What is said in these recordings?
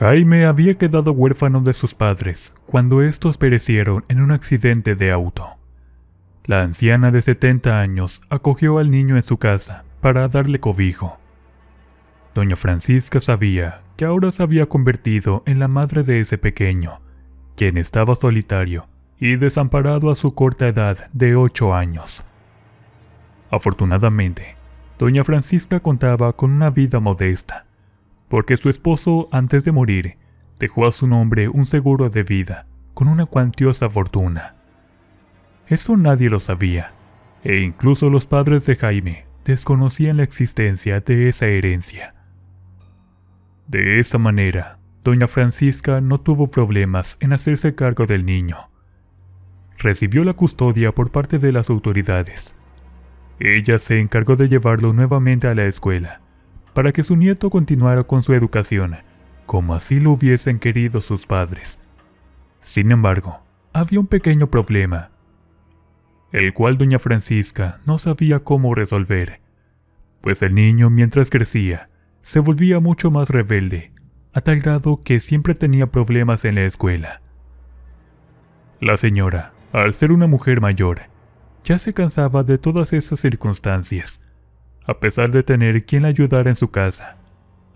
Jaime había quedado huérfano de sus padres cuando estos perecieron en un accidente de auto. La anciana de 70 años acogió al niño en su casa para darle cobijo. Doña Francisca sabía que ahora se había convertido en la madre de ese pequeño, quien estaba solitario y desamparado a su corta edad de 8 años. Afortunadamente, Doña Francisca contaba con una vida modesta, porque su esposo, antes de morir, dejó a su nombre un seguro de vida con una cuantiosa fortuna. Eso nadie lo sabía, e incluso los padres de Jaime desconocían la existencia de esa herencia. De esa manera, Doña Francisca no tuvo problemas en hacerse cargo del niño. Recibió la custodia por parte de las autoridades. Ella se encargó de llevarlo nuevamente a la escuela, para que su nieto continuara con su educación, como así lo hubiesen querido sus padres. Sin embargo, había un pequeño problema, el cual Doña Francisca no sabía cómo resolver, pues el niño, mientras crecía, se volvía mucho más rebelde, a tal grado que siempre tenía problemas en la escuela. La señora, al ser una mujer mayor, ya se cansaba de todas esas circunstancias. A pesar de tener quien la ayudara en su casa,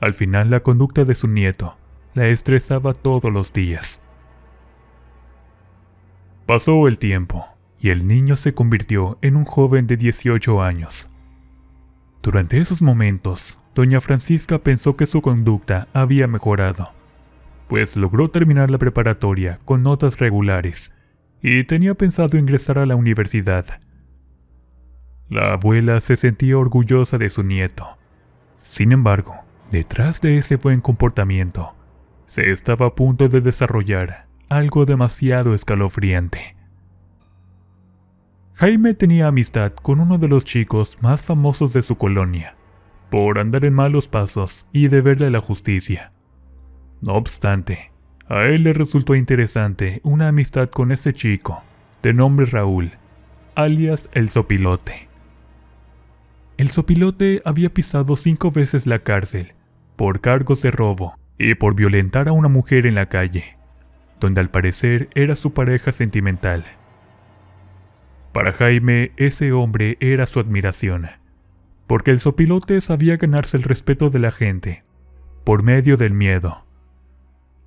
al final la conducta de su nieto la estresaba todos los días. Pasó el tiempo y el niño se convirtió en un joven de 18 años. Durante esos momentos, Doña Francisca pensó que su conducta había mejorado, pues logró terminar la preparatoria con notas regulares y tenía pensado ingresar a la universidad. La abuela se sentía orgullosa de su nieto. Sin embargo, detrás de ese buen comportamiento, se estaba a punto de desarrollar algo demasiado escalofriante. Jaime tenía amistad con uno de los chicos más famosos de su colonia, por andar en malos pasos y deberle la justicia. No obstante, a él le resultó interesante una amistad con ese chico, de nombre Raúl, alias el Sopilote. El Sopilote había pisado 5 veces la cárcel, por cargos de robo y por violentar a una mujer en la calle, donde al parecer era su pareja sentimental. Para Jaime, ese hombre era su admiración, porque el Sopilote sabía ganarse el respeto de la gente, por medio del miedo.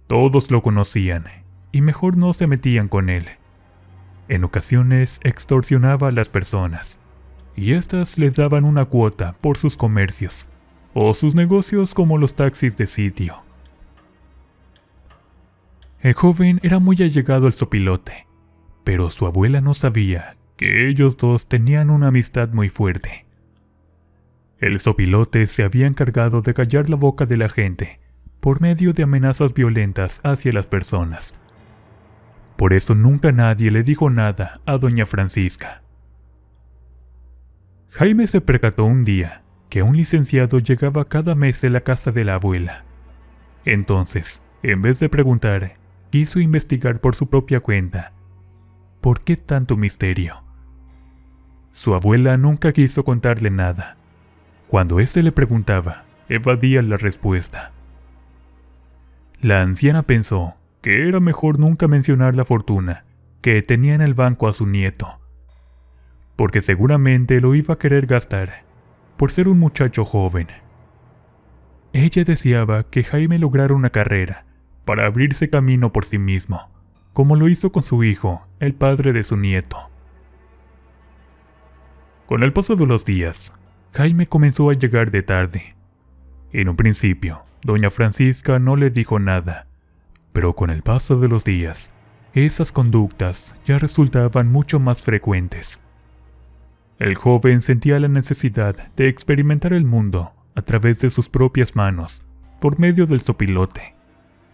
Todos lo conocían, y mejor no se metían con él. En ocasiones extorsionaba a las personas, y éstas le daban una cuota por sus comercios, o sus negocios como los taxis de sitio. El joven era muy allegado al Sopilote, pero su abuela no sabía que ellos dos tenían una amistad muy fuerte. El Sopilote se había encargado de callar la boca de la gente por medio de amenazas violentas hacia las personas. Por eso nunca nadie le dijo nada a Doña Francisca. Jaime se percató un día que un licenciado llegaba cada mes a la casa de la abuela. Entonces, en vez de preguntar, quiso investigar por su propia cuenta. ¿Por qué tanto misterio? Su abuela nunca quiso contarle nada. Cuando éste le preguntaba, evadía la respuesta. La anciana pensó que era mejor nunca mencionar la fortuna que tenía en el banco a su nieto, porque seguramente lo iba a querer gastar, por ser un muchacho joven. Ella deseaba que Jaime lograra una carrera para abrirse camino por sí mismo, como lo hizo con su hijo, el padre de su nieto. Con el paso de los días, Jaime comenzó a llegar de tarde. En un principio, Doña Francisca no le dijo nada, pero con el paso de los días, esas conductas ya resultaban mucho más frecuentes. El joven sentía la necesidad de experimentar el mundo a través de sus propias manos, por medio del Sopilote,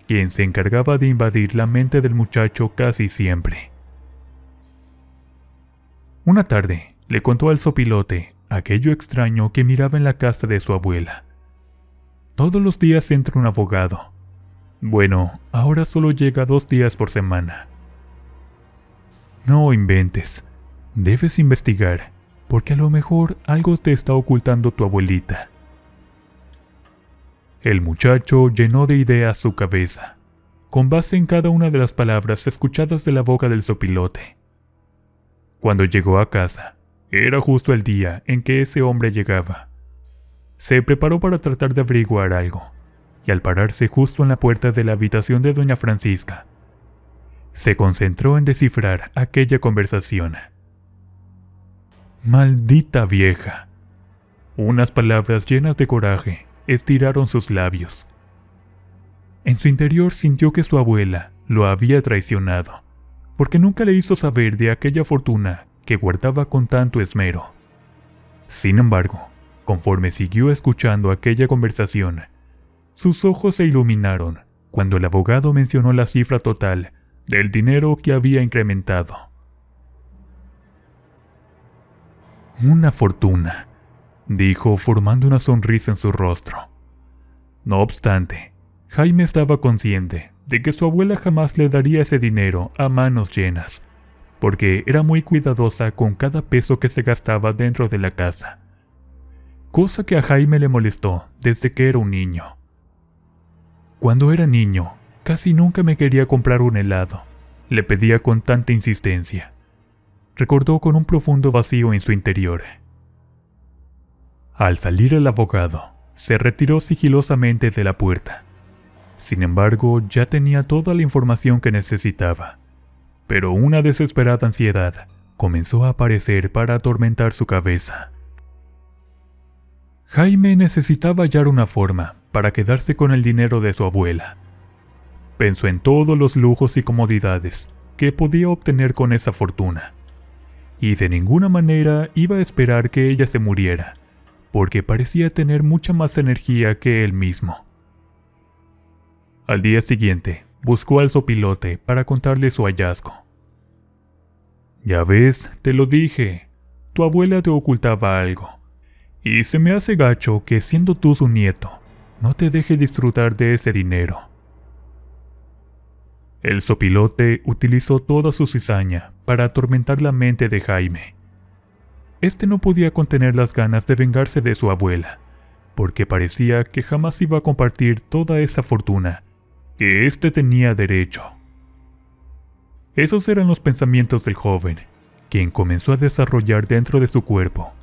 quien se encargaba de invadir la mente del muchacho casi siempre. Una tarde, le contó al Sopilote aquello extraño que miraba en la casa de su abuela. Todos los días entra un abogado. Bueno, ahora solo llega 2 días por semana. No inventes. Debes investigar, porque a lo mejor algo te está ocultando tu abuelita. El muchacho llenó de ideas su cabeza, con base en cada una de las palabras escuchadas de la boca del zopilote. Cuando llegó a casa, era justo el día en que ese hombre llegaba. Se preparó para tratar de averiguar algo, y al pararse justo en la puerta de la habitación de doña Francisca, se concentró en descifrar aquella conversación. «Maldita vieja». Unas palabras llenas de coraje estiraron sus labios. En su interior sintió que su abuela lo había traicionado, porque nunca le hizo saber de aquella fortuna que guardaba con tanto esmero. Sin embargo, conforme siguió escuchando aquella conversación, sus ojos se iluminaron cuando el abogado mencionó la cifra total del dinero que había incrementado. «Una fortuna», dijo formando una sonrisa en su rostro. No obstante, Jaime estaba consciente de que su abuela jamás le daría ese dinero a manos llenas, porque era muy cuidadosa con cada peso que se gastaba dentro de la casa, cosa que a Jaime le molestó desde que era un niño. «Cuando era niño, casi nunca me quería comprar un helado», le pedía con tanta insistencia. Recordó con un profundo vacío en su interior. Al salir el abogado, se retiró sigilosamente de la puerta. Sin embargo, ya tenía toda la información que necesitaba, pero una desesperada ansiedad comenzó a aparecer para atormentar su cabeza. Jaime necesitaba hallar una forma para quedarse con el dinero de su abuela. Pensó en todos los lujos y comodidades que podía obtener con esa fortuna, y de ninguna manera iba a esperar que ella se muriera, porque parecía tener mucha más energía que él mismo. Al día siguiente, buscó al zopilote para contarle su hallazgo. «Ya ves, te lo dije, tu abuela te ocultaba algo, y se me hace gacho que siendo tú su nieto, no te deje disfrutar de ese dinero». El zopilote utilizó toda su cizaña para atormentar la mente de Jaime. Este no podía contener las ganas de vengarse de su abuela, porque parecía que jamás iba a compartir toda esa fortuna que éste tenía derecho. Esos eran los pensamientos del joven, quien comenzó a desarrollar dentro de su cuerpo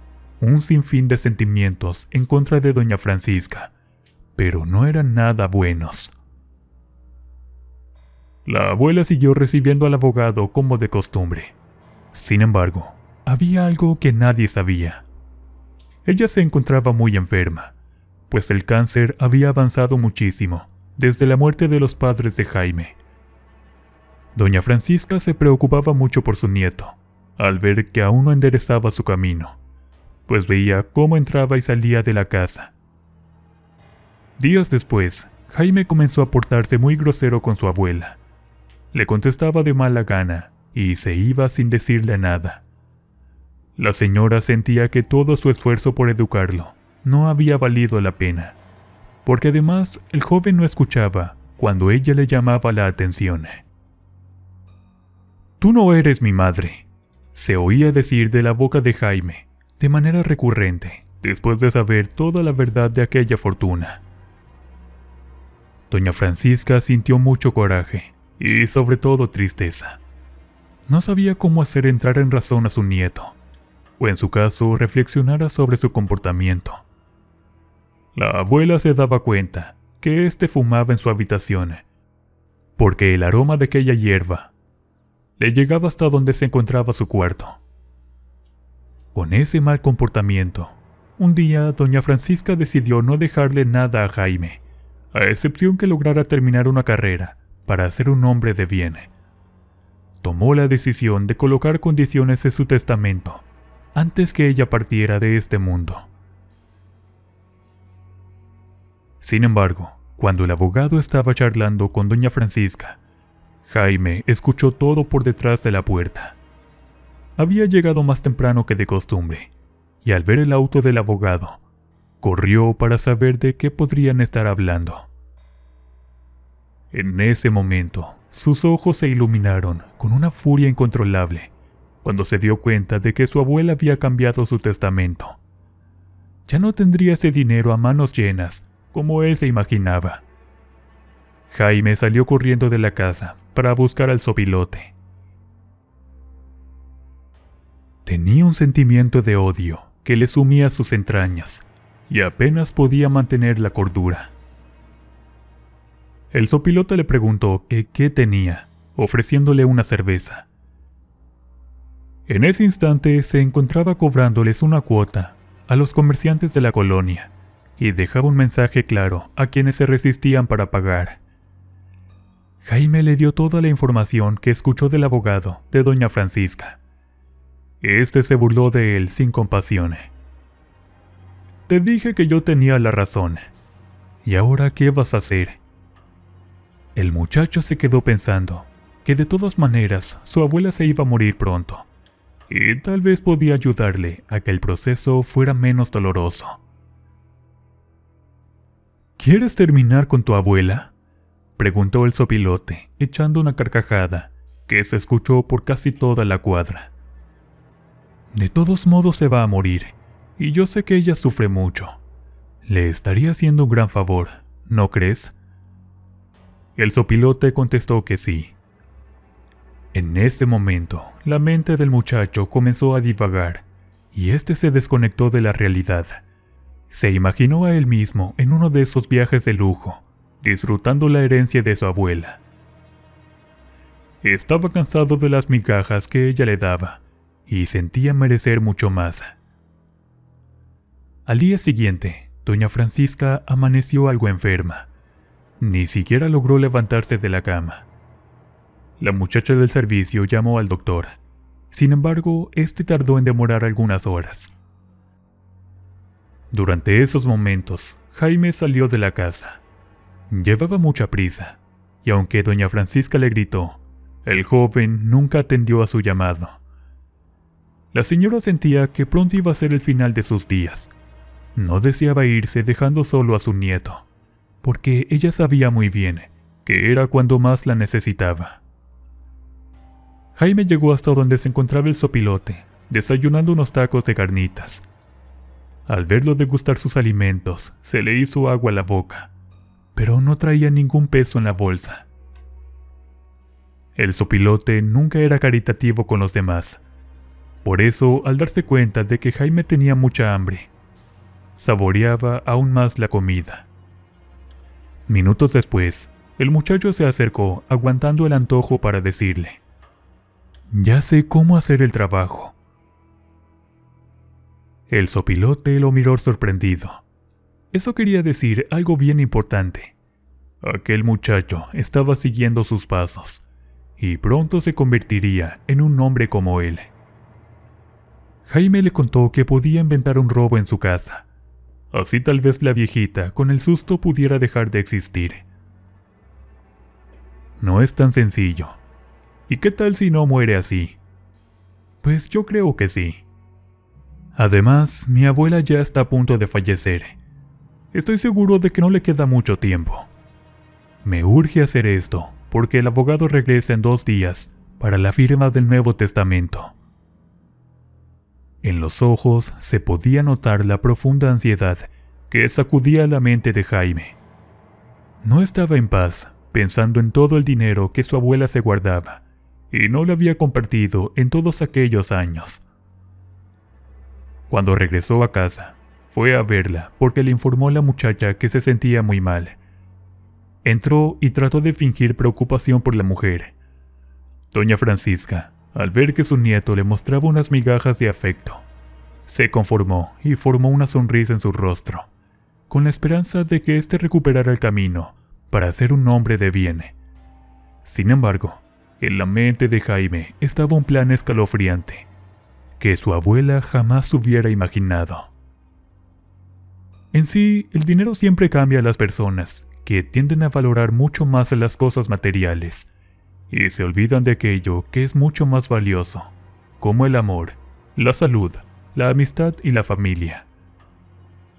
un sinfín de sentimientos en contra de doña Francisca, pero no eran nada buenos. La abuela siguió recibiendo al abogado como de costumbre. Sin embargo, había algo que nadie sabía. Ella se encontraba muy enferma, pues el cáncer había avanzado muchísimo desde la muerte de los padres de Jaime. Doña Francisca se preocupaba mucho por su nieto, al ver que aún no enderezaba su camino, pues veía cómo entraba y salía de la casa. Días después, Jaime comenzó a portarse muy grosero con su abuela. Le contestaba de mala gana y se iba sin decirle nada. La señora sentía que todo su esfuerzo por educarlo no había valido la pena, porque además el joven no escuchaba cuando ella le llamaba la atención. «Tú no eres mi madre», se oía decir de la boca de Jaime de manera recurrente después de saber toda la verdad de aquella fortuna. Doña Francisca sintió mucho coraje y sobre todo tristeza. No sabía cómo hacer entrar en razón a su nieto, o en su caso reflexionara sobre su comportamiento. La abuela se daba cuenta que éste fumaba en su habitación, porque el aroma de aquella hierba le llegaba hasta donde se encontraba su cuarto. Con ese mal comportamiento, un día doña Francisca decidió no dejarle nada a Jaime, a excepción que lograra terminar una carrera para ser un hombre de bien. Tomó la decisión de colocar condiciones en su testamento antes que ella partiera de este mundo. Sin embargo, cuando el abogado estaba charlando con doña Francisca, Jaime escuchó todo por detrás de la puerta. Había llegado más temprano que de costumbre, y al ver el auto del abogado, corrió para saber de qué podrían estar hablando. En ese momento, sus ojos se iluminaron con una furia incontrolable cuando se dio cuenta de que su abuela había cambiado su testamento. Ya no tendría ese dinero a manos llenas como él se imaginaba. Jaime salió corriendo de la casa para buscar al sopilote. Tenía un sentimiento de odio que le sumía sus entrañas y apenas podía mantener la cordura. El sopilote le preguntó que qué tenía, ofreciéndole una cerveza. En ese instante se encontraba cobrándoles una cuota a los comerciantes de la colonia y dejaba un mensaje claro a quienes se resistían para pagar. Jaime le dio toda la información que escuchó del abogado de doña Francisca. Este se burló de él sin compasión. «Te dije que yo tenía la razón. ¿Y ahora qué vas a hacer?» El muchacho se quedó pensando que de todas maneras su abuela se iba a morir pronto, y tal vez podía ayudarle a que el proceso fuera menos doloroso. «¿Quieres terminar con tu abuela?», preguntó el sopilote, echando una carcajada que se escuchó por casi toda la cuadra. «De todos modos se va a morir, y yo sé que ella sufre mucho. Le estaría haciendo un gran favor, ¿no crees?». El sopilote contestó que sí. En ese momento, la mente del muchacho comenzó a divagar, y éste se desconectó de la realidad. Se imaginó a él mismo en uno de esos viajes de lujo, disfrutando la herencia de su abuela. Estaba cansado de las migajas que ella le daba, y sentía merecer mucho más. Al día siguiente, doña Francisca amaneció algo enferma. Ni siquiera logró levantarse de la cama. La muchacha del servicio llamó al doctor. Sin embargo, este tardó en demorar algunas horas. Durante esos momentos, Jaime salió de la casa. Llevaba mucha prisa, y aunque doña Francisca le gritó, el joven nunca atendió a su llamado. La señora sentía que pronto iba a ser el final de sus días. No deseaba irse dejando solo a su nieto, porque ella sabía muy bien que era cuando más la necesitaba. Jaime llegó hasta donde se encontraba el sopilote, desayunando unos tacos de carnitas. Al verlo degustar sus alimentos, se le hizo agua a la boca, pero no traía ningún peso en la bolsa. El sopilote nunca era caritativo con los demás. Por eso, al darse cuenta de que Jaime tenía mucha hambre, saboreaba aún más la comida. Minutos después, el muchacho se acercó aguantando el antojo para decirle: «Ya sé cómo hacer el trabajo». El sopilote lo miró sorprendido. Eso quería decir algo bien importante. Aquel muchacho estaba siguiendo sus pasos, y pronto se convertiría en un hombre como él. Jaime le contó que podía inventar un robo en su casa. Así tal vez la viejita, con el susto, pudiera dejar de existir. «No es tan sencillo. ¿Y qué tal si no muere así?». «Pues yo creo que sí. Además, mi abuela ya está a punto de fallecer. Estoy seguro de que no le queda mucho tiempo. Me urge hacer esto, porque el abogado regresa en 2 días para la firma del Nuevo Testamento». En los ojos se podía notar la profunda ansiedad que sacudía la mente de Jaime. No estaba en paz, pensando en todo el dinero que su abuela se guardaba, y no lo había compartido en todos aquellos años. Cuando regresó a casa, fue a verla porque le informó la muchacha que se sentía muy mal. Entró y trató de fingir preocupación por la mujer. Doña Francisca, al ver que su nieto le mostraba unas migajas de afecto, se conformó y formó una sonrisa en su rostro, con la esperanza de que éste recuperara el camino para ser un hombre de bien. Sin embargo, en la mente de Jaime estaba un plan escalofriante, que su abuela jamás hubiera imaginado. En sí, el dinero siempre cambia a las personas, que tienden a valorar mucho más las cosas materiales, y se olvidan de aquello que es mucho más valioso, como el amor, la salud, la amistad y la familia.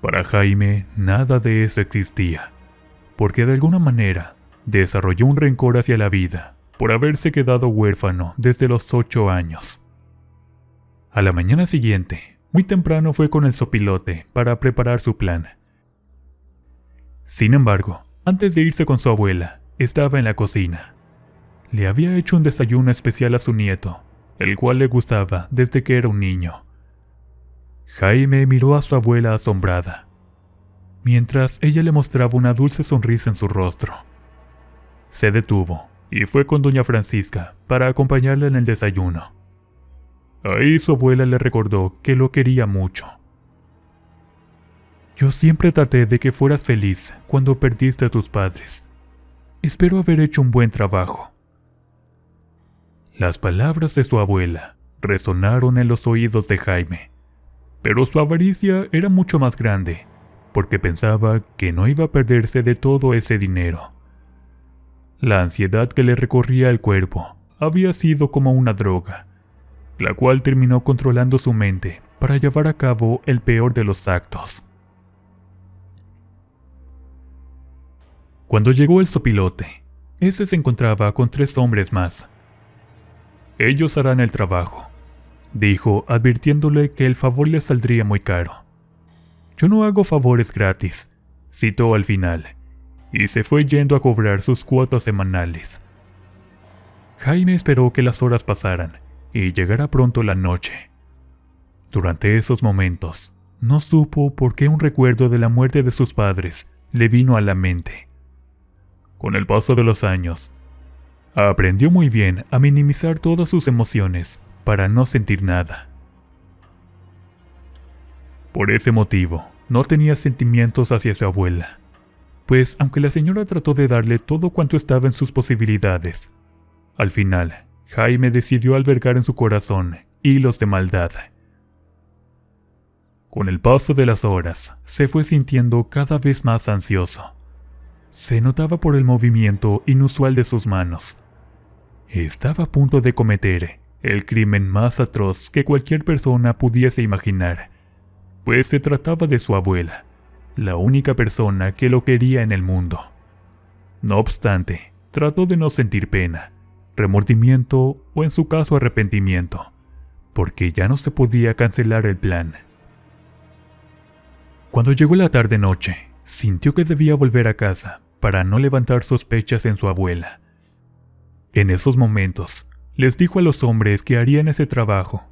Para Jaime, nada de eso existía, porque de alguna manera desarrolló un rencor hacia la vida por haberse quedado huérfano desde los 8 años. A la mañana siguiente, muy temprano fue con el sopilote para preparar su plan. Sin embargo, antes de irse con su abuela, estaba en la cocina. Le había hecho un desayuno especial a su nieto, el cual le gustaba desde que era un niño. Jaime miró a su abuela asombrada, mientras ella le mostraba una dulce sonrisa en su rostro. Se detuvo y fue con doña Francisca para acompañarla en el desayuno. Ahí su abuela le recordó que lo quería mucho. Yo siempre traté de que fueras feliz cuando perdiste a tus padres. Espero haber hecho un buen trabajo. Las palabras de su abuela resonaron en los oídos de Jaime, pero su avaricia era mucho más grande, porque pensaba que no iba a perderse de todo ese dinero. La ansiedad que le recorría el cuerpo había sido como una droga, la cual terminó controlando su mente para llevar a cabo el peor de los actos. Cuando llegó el zopilote, ese se encontraba con 3 hombres más. «Ellos harán el trabajo», dijo, advirtiéndole que el favor le saldría muy caro. «Yo no hago favores gratis», citó al final, y se fue yendo a cobrar sus cuotas semanales. Jaime esperó que las horas pasaran y llegara pronto la noche. Durante esos momentos, no supo por qué un recuerdo de la muerte de sus padres le vino a la mente. Con el paso de los años, aprendió muy bien a minimizar todas sus emociones para no sentir nada. Por ese motivo, no tenía sentimientos hacia su abuela, pues aunque la señora trató de darle todo cuanto estaba en sus posibilidades, al final, Jaime decidió albergar en su corazón hilos de maldad. Con el paso de las horas, se fue sintiendo cada vez más ansioso. Se notaba por el movimiento inusual de sus manos. Estaba a punto de cometer el crimen más atroz que cualquier persona pudiese imaginar, pues se trataba de su abuela, la única persona que lo quería en el mundo. No obstante, trató de no sentir pena, remordimiento o en su caso arrepentimiento, porque ya no se podía cancelar el plan. Cuando llegó la tarde-noche, sintió que debía volver a casa para no levantar sospechas en su abuela. En esos momentos, les dijo a los hombres que harían ese trabajo,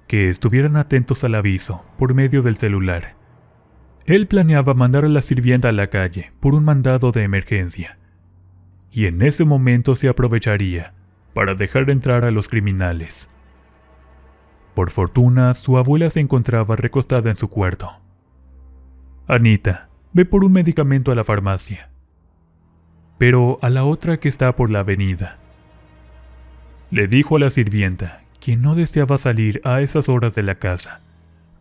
que estuvieran atentos al aviso por medio del celular. Él planeaba mandar a la sirvienta a la calle por un mandado de emergencia, y en ese momento se aprovecharía para dejar entrar a los criminales. Por fortuna, su abuela se encontraba recostada en su cuarto. «Anita, ve por un medicamento a la farmacia, pero a la otra que está por la avenida», le dijo a la sirvienta, quien no deseaba salir a esas horas de la casa,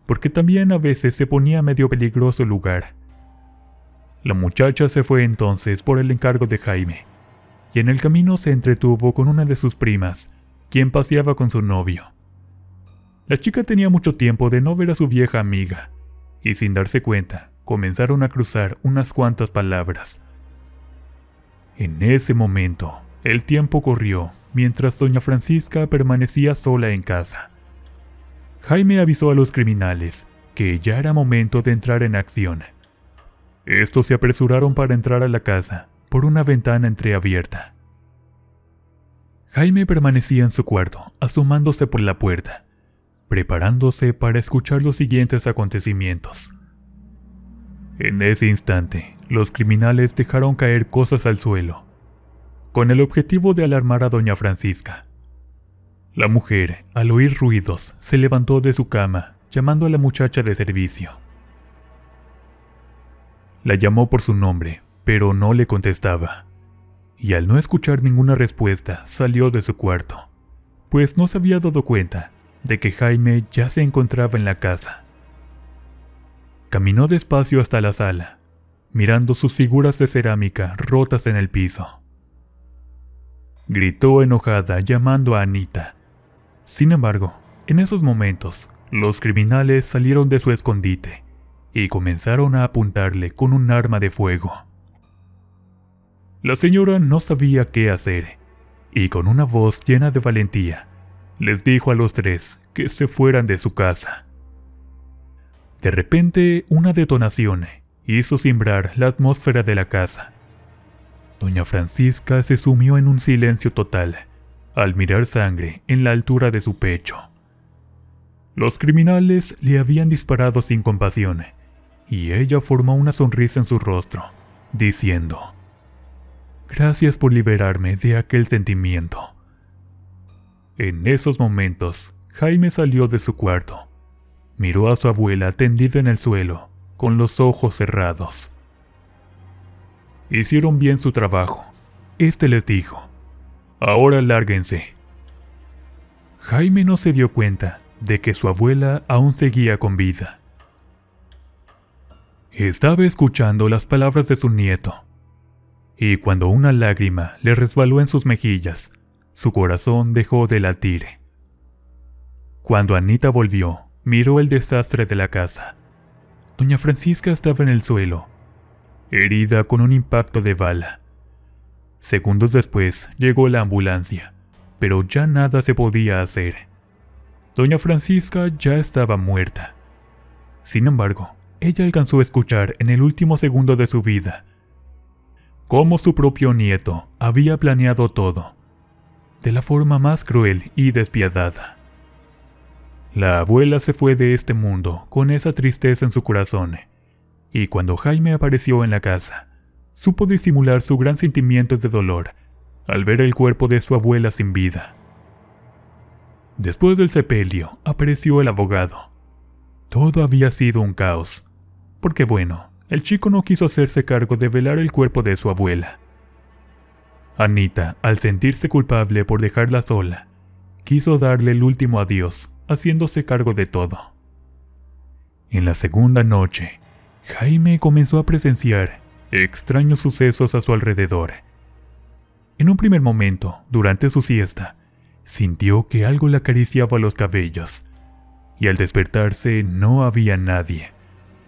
porque también a veces se ponía medio peligroso el lugar. La muchacha se fue entonces por el encargo de Jaime, y en el camino se entretuvo con una de sus primas, quien paseaba con su novio. La chica tenía mucho tiempo de no ver a su vieja amiga, y sin darse cuenta, comenzaron a cruzar unas cuantas palabras. En ese momento, el tiempo corrió mientras doña Francisca permanecía sola en casa. Jaime avisó a los criminales que ya era momento de entrar en acción. Estos se apresuraron para entrar a la casa por una ventana entreabierta. Jaime permanecía en su cuarto, asomándose por la puerta, preparándose para escuchar los siguientes acontecimientos. En ese instante, los criminales dejaron caer cosas al suelo, con el objetivo de alarmar a doña Francisca. La mujer, al oír ruidos, se levantó de su cama, llamando a la muchacha de servicio. La llamó por su nombre, pero no le contestaba, y al no escuchar ninguna respuesta, salió de su cuarto, pues no se había dado cuenta de que Jaime ya se encontraba en la casa. Caminó despacio hasta la sala, mirando sus figuras de cerámica rotas en el piso. Gritó enojada llamando a Anita. Sin embargo, en esos momentos, los criminales salieron de su escondite y comenzaron a apuntarle con un arma de fuego. La señora no sabía qué hacer, y con una voz llena de valentía, les dijo a los 3 que se fueran de su casa. De repente, una detonación hizo cimbrar la atmósfera de la casa. Doña Francisca se sumió en un silencio total al mirar sangre en la altura de su pecho. Los criminales le habían disparado sin compasión, y ella formó una sonrisa en su rostro, diciendo: «Gracias por liberarme de aquel sentimiento». En esos momentos, Jaime salió de su cuarto. Miró a su abuela tendida en el suelo, con los ojos cerrados. Hicieron bien su trabajo. Este les dijo: «Ahora lárguense». Jaime no se dio cuenta de que su abuela aún seguía con vida. Estaba escuchando las palabras de su nieto, y cuando una lágrima le resbaló en sus mejillas, su corazón dejó de latir. Cuando Anita volvió, miró el desastre de la casa. Doña Francisca estaba en el suelo, herida con un impacto de bala. Segundos después llegó la ambulancia, pero ya nada se podía hacer. Doña Francisca ya estaba muerta. Sin embargo, ella alcanzó a escuchar en el último segundo de su vida cómo su propio nieto había planeado todo, de la forma más cruel y despiadada. La abuela se fue de este mundo con esa tristeza en su corazón, y cuando Jaime apareció en la casa, supo disimular su gran sentimiento de dolor al ver el cuerpo de su abuela sin vida. Después del sepelio apareció el abogado. Todo había sido un caos, porque bueno, el chico no quiso hacerse cargo de velar el cuerpo de su abuela. Anita, al sentirse culpable por dejarla sola, quiso darle el último adiós, haciéndose cargo de todo. En la segunda noche, Jaime comenzó a presenciar extraños sucesos a su alrededor. En un primer momento, durante su siesta, sintió que algo le acariciaba los cabellos, y al despertarse no había nadie.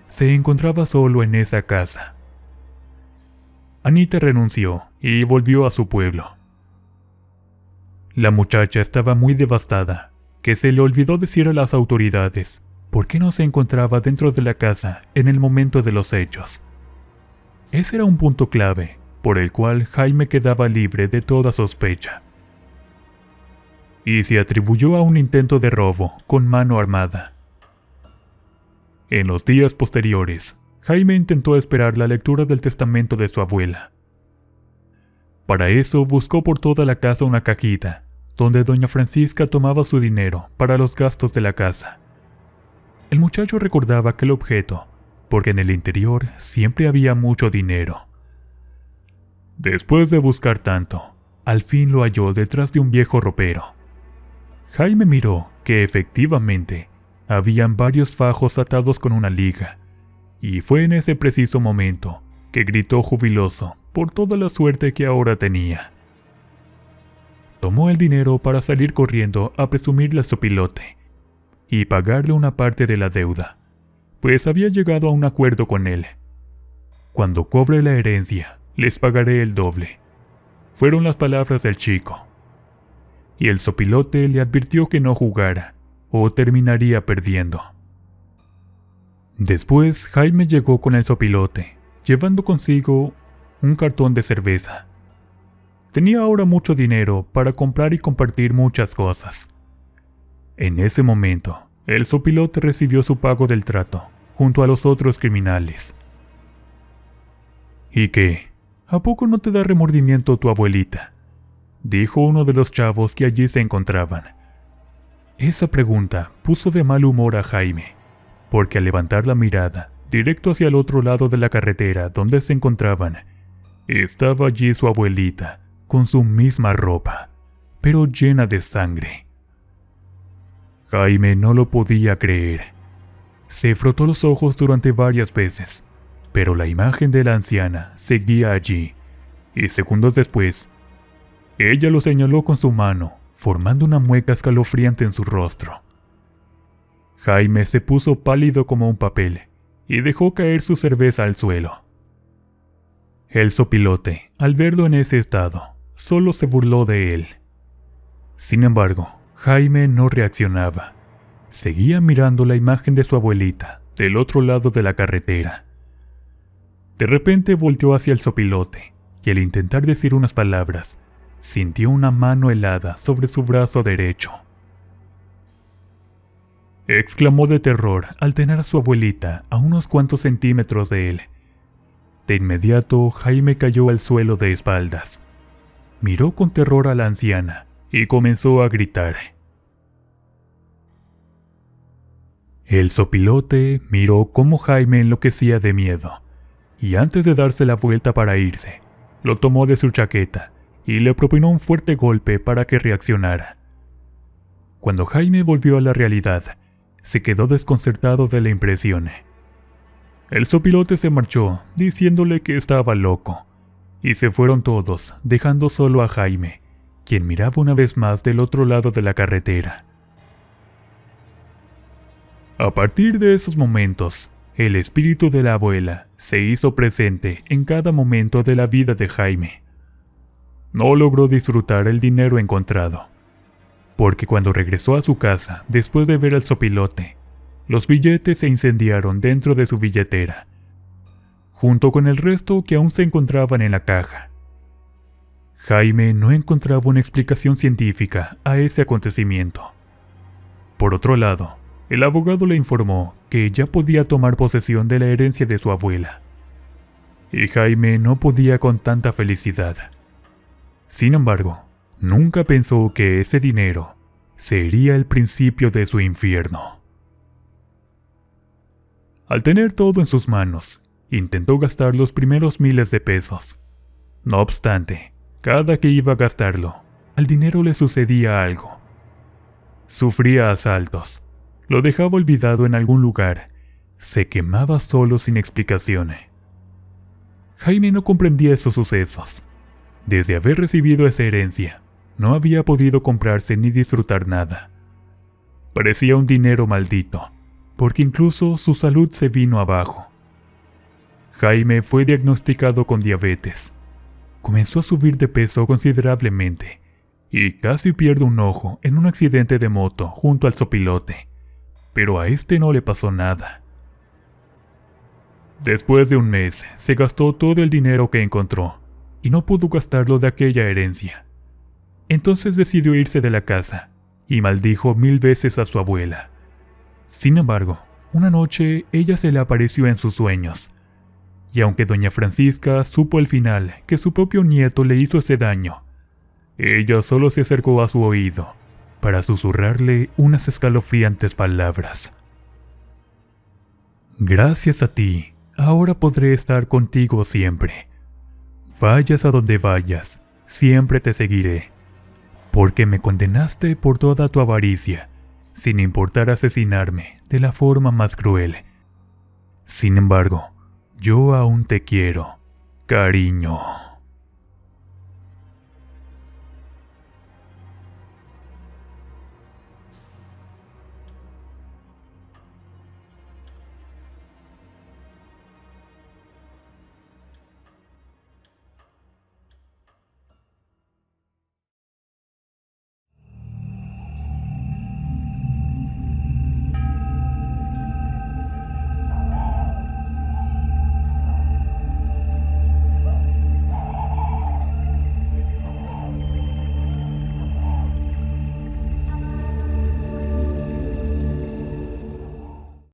Se encontraba solo en esa casa. Anita renunció y volvió a su pueblo. La muchacha estaba muy devastada, que se le olvidó decir a las autoridades por qué no se encontraba dentro de la casa en el momento de los hechos. Ese era un punto clave, por el cual Jaime quedaba libre de toda sospecha. Y se atribuyó a un intento de robo con mano armada. En los días posteriores, Jaime intentó esperar la lectura del testamento de su abuela. Para eso buscó por toda la casa una cajita, donde doña Francisca tomaba su dinero para los gastos de la casa. El muchacho recordaba aquel objeto, porque en el interior siempre había mucho dinero. Después de buscar tanto, al fin lo halló detrás de un viejo ropero. Jaime miró que efectivamente habían varios fajos atados con una liga, y fue en ese preciso momento que gritó jubiloso por toda la suerte que ahora tenía. Tomó el dinero para salir corriendo a presumirle a su pilote y pagarle una parte de la deuda, pues había llegado a un acuerdo con él. «Cuando cobre la herencia, les pagaré el doble», fueron las palabras del chico. Y el sopilote le advirtió que no jugara, o terminaría perdiendo. Después Jaime llegó con el sopilote, llevando consigo un cartón de cerveza. Tenía ahora mucho dinero para comprar y compartir muchas cosas. En ese momento, el sopilote recibió su pago del trato, junto a los otros criminales. «¿Y qué? ¿A poco no te da remordimiento tu abuelita?», dijo uno de los chavos que allí se encontraban. Esa pregunta puso de mal humor a Jaime, porque al levantar la mirada directo hacia el otro lado de la carretera donde se encontraban, estaba allí su abuelita, con su misma ropa, pero llena de sangre. Jaime no lo podía creer. Se frotó los ojos durante varias veces, pero la imagen de la anciana seguía allí, y segundos después, ella lo señaló con su mano, formando una mueca escalofriante en su rostro. Jaime se puso pálido como un papel y dejó caer su cerveza al suelo. El sopilote, al verlo en ese estado, solo se burló de él. Sin embargo, Jaime no reaccionaba. Seguía mirando la imagen de su abuelita del otro lado de la carretera. De repente volteó hacia el sopilote y al intentar decir unas palabras, sintió una mano helada sobre su brazo derecho. Exclamó de terror al tener a su abuelita a unos cuantos centímetros de él. De inmediato, Jaime cayó al suelo de espaldas. Miró con terror a la anciana y comenzó a gritar. El sopilote miró cómo Jaime enloquecía de miedo, y antes de darse la vuelta para irse, lo tomó de su chaqueta y le propinó un fuerte golpe para que reaccionara. Cuando Jaime volvió a la realidad, se quedó desconcertado de la impresión. El sopilote se marchó, diciéndole que estaba loco, y se fueron todos, dejando solo a Jaime, quien miraba una vez más del otro lado de la carretera. A partir de esos momentos, el espíritu de la abuela se hizo presente en cada momento de la vida de Jaime. No logró disfrutar el dinero encontrado, porque cuando regresó a su casa después de ver al sopilote, los billetes se incendiaron dentro de su billetera, junto con el resto que aún se encontraban en la caja. Jaime no encontraba una explicación científica a ese acontecimiento. Por otro lado, el abogado le informó que ya podía tomar posesión de la herencia de su abuela, y Jaime no podía con tanta felicidad. Sin embargo, nunca pensó que ese dinero sería el principio de su infierno. Al tener todo en sus manos, intentó gastar los primeros miles de pesos. No obstante, cada que iba a gastarlo, al dinero le sucedía algo. Sufría asaltos, lo dejaba olvidado en algún lugar, se quemaba solo sin explicación. Jaime no comprendía esos sucesos. Desde haber recibido esa herencia, no había podido comprarse ni disfrutar nada. Parecía un dinero maldito, porque incluso su salud se vino abajo. Jaime fue diagnosticado con diabetes. Comenzó a subir de peso considerablemente y casi pierde un ojo en un accidente de moto junto al sopilote, pero a este no le pasó nada. Después de un mes, se gastó todo el dinero que encontró y no pudo gastarlo de aquella herencia. Entonces decidió irse de la casa y maldijo 1000 veces a su abuela. Sin embargo, una noche ella se le apareció en sus sueños, y aunque doña Francisca supo al final que su propio nieto le hizo ese daño, ella solo se acercó a su oído para susurrarle unas escalofriantes palabras. Gracias a ti, ahora podré estar contigo siempre. Vayas a donde vayas, siempre te seguiré, porque me condenaste por toda tu avaricia, sin importar asesinarme de la forma más cruel. Sin embargo, yo aún te quiero, cariño.